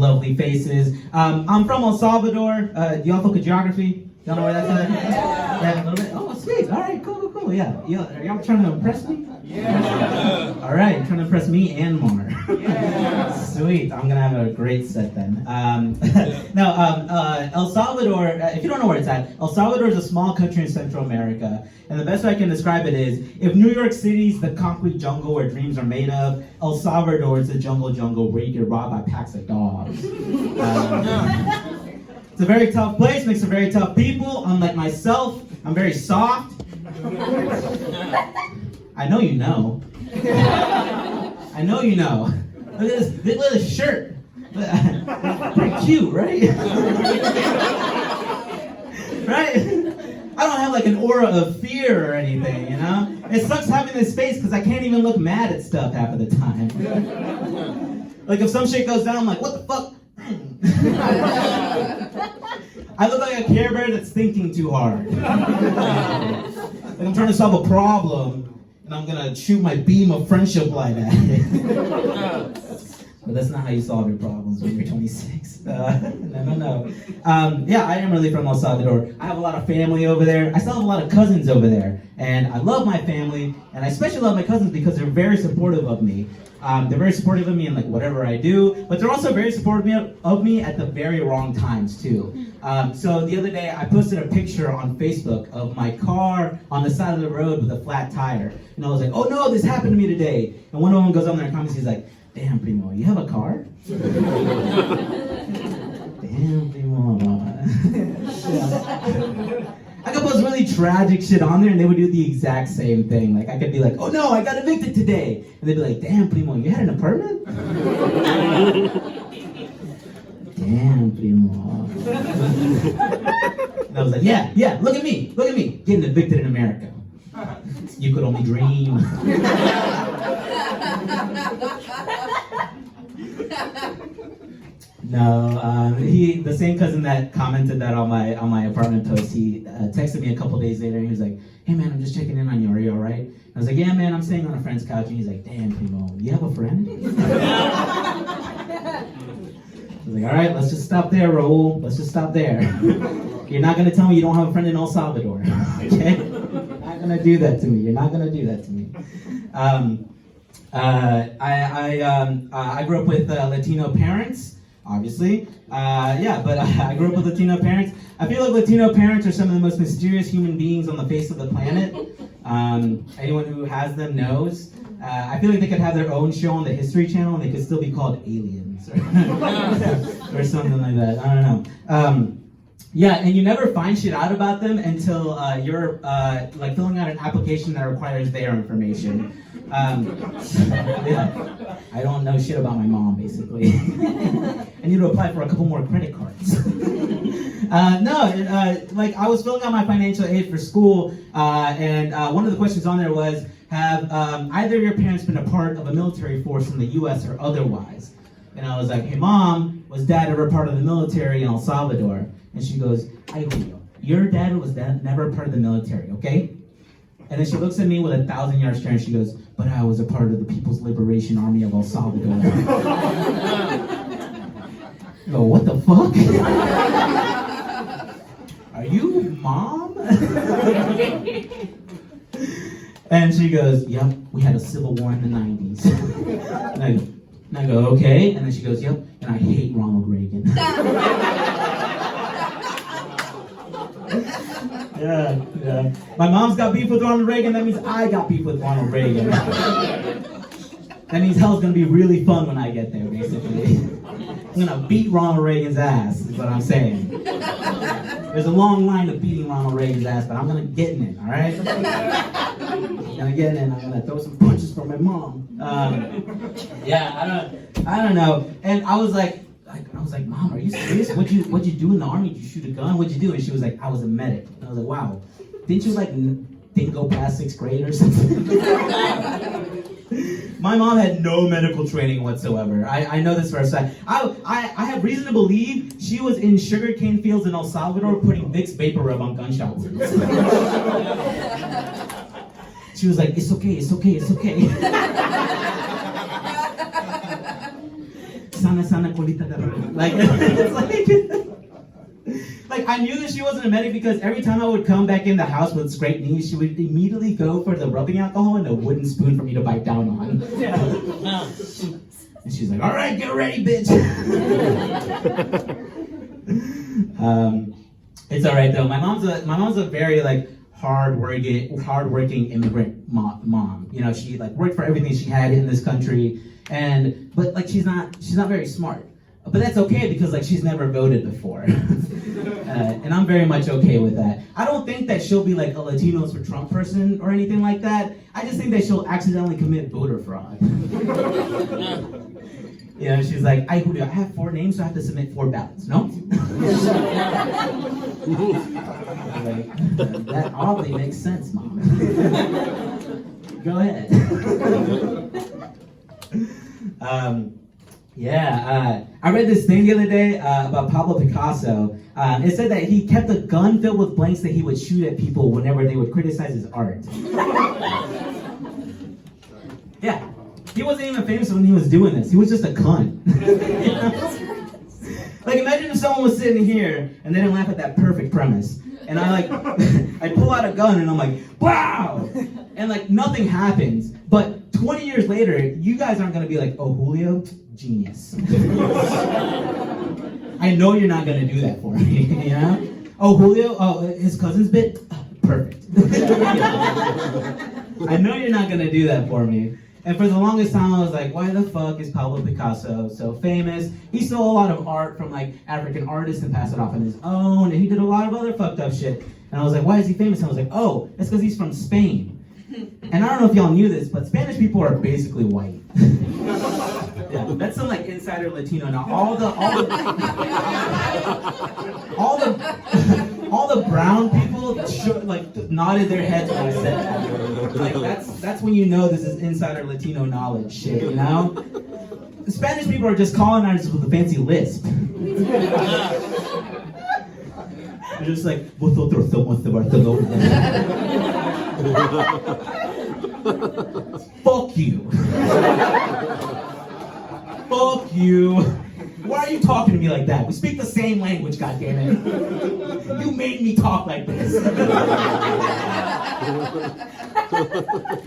lovely faces. I'm from El Salvador. Do y'all look at geography? Y'all know where that's at? Yeah, a little bit. Oh, sweet. All right, cool. Yeah. Are y'all trying to impress me? Yeah. All right, trying to impress me and Mar. Yeah. Sweet. I'm gonna have a great set then. El Salvador. If you don't know where it's at, El Salvador is a small country in Central America, and the best way I can describe it is, if New York City's the concrete jungle where dreams are made of, El Salvador is the jungle where you get robbed by packs of dogs. It's a very tough place, makes for very tough people. Unlike myself, I'm very soft. I know you know. I know you know. Look at this shirt. Pretty cute, right? Right? I don't have like an aura of fear or anything, you know? It sucks having this face because I can't even look mad at stuff half of the time. Like if some shit goes down, I'm like, what the fuck? I look like a Care Bear that's thinking too hard. Like I'm trying to solve a problem, and I'm gonna shoot my beam of friendship light at it. But that's not how you solve your problems when you're 26. No. Yeah, I am really from El Salvador. I have a lot of family over there. I still have a lot of cousins over there. And I love my family, and I especially love my cousins because they're very supportive of me. They're very supportive of me in like whatever I do, but they're also very supportive of me at the very wrong times too. So the other day I posted a picture on Facebook of my car on the side of the road with a flat tire. And I was like, oh no, this happened to me today. And one of them goes on there and comments, he's like, damn, Primo, you have a car? Damn, Primo. I could post really tragic shit on there and they would do the exact same thing. Like I could be like, oh no, I got evicted today. And they'd be like, damn, Primo, you had an apartment? Damn, Primo. And I was like, yeah, look at me, getting evicted in America. You could only dream. No, the same cousin that commented that on my apartment post, he texted me a couple days later and he was like, hey man, I'm just checking in on you, are you alright? I was like, yeah man, I'm staying on a friend's couch. And he's like, damn Primo, you have a friend? I was like, alright, let's just stop there, Raul, let's just stop there. You're not gonna tell me you don't have a friend in El Salvador, okay? You're not gonna do that to me, I grew up with Latino parents, obviously. But I grew up with Latino parents. I feel like Latino parents are some of the most mysterious human beings on the face of the planet. Anyone who has them knows. I feel like they could have their own show on the History Channel and they could still be called Aliens or something like that. I don't know. And you never find shit out about them until you're like filling out an application that requires their information. I don't know shit about my mom, basically. I need to apply for a couple more credit cards. Like I was filling out my financial aid for school, and one of the questions on there was, have either of your parents been a part of a military force in the U.S. or otherwise? And I was like, hey mom, was dad ever part of the military in El Salvador? And she goes, ay, Julio, your dad was never part of the military, okay? And then she looks at me with 1,000-yard stare and she goes, but I was a part of the People's Liberation Army of El Salvador. I go, what the fuck? Are you mom? And she goes, yep, we had a civil war in the 90s. And I go, okay. And then she goes, yep, and I hate Ronald Reagan. Yeah. My mom's got beef with Ronald Reagan, that means I got beef with Ronald Reagan. That means hell's gonna be really fun when I get there, basically. I'm gonna beat Ronald Reagan's ass, is what I'm saying. There's a long line of beating Ronald Reagan's ass, but I'm gonna get in it, alright? I'm gonna get in it, I'm gonna throw some punches for my mom. I don't know. And I was like, Mom, are you serious? What'd you do in the army? Did you shoot a gun? What'd you do? And she was like, I was a medic. And I was like, wow. Didn't you didn't go past 6th grade or something? My mom had no medical training whatsoever. I know this for a fact. I have reason to believe she was in sugarcane fields in El Salvador putting Vicks Vapor Rub on gunshot wounds. She was like, it's okay. It's not sana sana colita de rana. Like, it's like I knew that she wasn't a medic because every time I would come back in the house with scraped knees, she would immediately go for the rubbing alcohol and a wooden spoon for me to bite down on. And she's like, all right, get ready, bitch. It's all right though. My mom's a very like hardworking immigrant mom. You know, she like worked for everything she had in this country, but like she's not very smart. But that's okay because like she's never voted before, and I'm very much okay with that. I don't think that she'll be like a Latinos for Trump person or anything like that. I just think that she'll accidentally commit voter fraud. You know, she's like, "I Julio, I have 4 names, so I have to submit 4 ballots." No. Like, that oddly makes sense, Mom. Go ahead. I read this thing the other day about Pablo Picasso. It said that he kept a gun filled with blanks that he would shoot at people whenever they would criticize his art. Yeah, he wasn't even famous when he was doing this. He was just a cunt. Like, imagine if someone was sitting here and they didn't laugh at that perfect premise. And I pull out a gun and I'm like, wow! And like nothing happens. But 20 years later, you guys aren't gonna be like, oh, Julio, genius. I know you're not gonna do that for me, you know? Oh, Julio, his cousin's bit? Perfect. I know you're not gonna do that for me. And for the longest time, I was like, why the fuck is Pablo Picasso so famous? He stole a lot of art from like African artists and passed it off on his own, and he did a lot of other fucked up shit. And I was like, why is he famous? And I was like, oh, it's because he's from Spain. And I don't know if y'all knew this, but Spanish people are basically white. Yeah, that's some like insider Latino. Now all the brown people like nodded their heads when I said that. Like that's when you know this is insider Latino knowledge shit, you know? The Spanish people are just colonizers with a fancy lisp. They're just like, vosotros somos de Barcelona. Fuck you. Fuck you. Why are you talking to me like that? We speak the same language, goddammit. You made me talk like this.